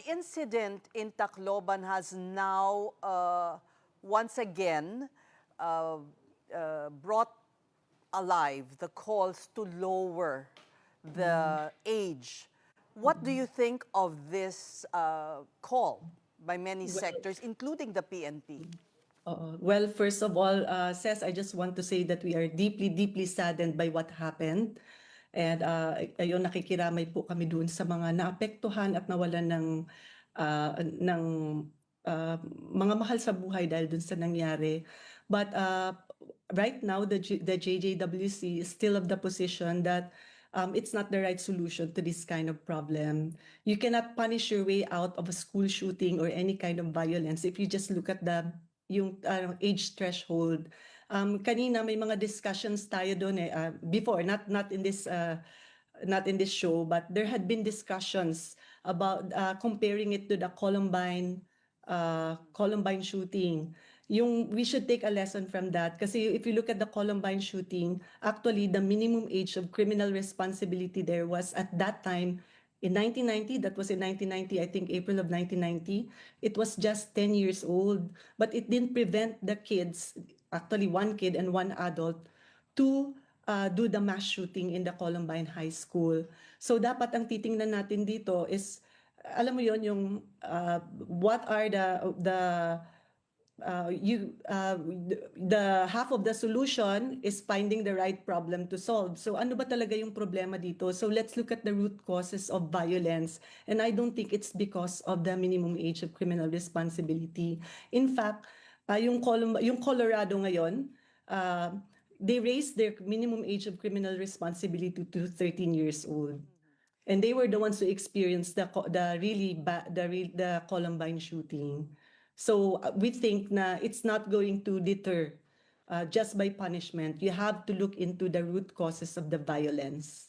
incident in Tacloban has now once again uh, brought alive the calls to lower the age. What do you think of this call by many Well, sectors, including the PNP? well, first of all, Ces, I just want to say that we are deeply, deeply saddened by what happened. And ayun, nakikiramay po kami doon sa mga naapektuhan at nawalan ng mga mahal sa buhay dahil doon sa nangyari. But right now, the JJWC is still of the position that it's not the right solution to this kind of problem. You cannot punish your way out of a school shooting or any kind of violence if you just look at yung age threshold. Kanina may mga discussions tayo doon before, not in this show, but there had been discussions about comparing it to the Columbine shooting. We should take a lesson from that kasi if you look at the Columbine shooting, actually the minimum age of criminal responsibility there was at that time in 1990, that was in 1990, I think April of 1990, it was just 10 years old. But it didn't prevent the kids, actually one kid and one adult, to do the mass shooting in the Columbine High School. So dapat ang titingnan natin dito is, alam mo yon yung what are the half of the solution is finding the right problem to solve. So ano ba talaga yung problema dito? So let's look at the root causes of violence. And I don't think it's because of the minimum age of criminal responsibility. In fact, yung Colorado ngayon, they raised their minimum age of criminal responsibility to 13 years old. And they were the ones who experienced the Columbine shooting. So we think na it's not going to deter just by punishment. You have to look into the root causes of the violence.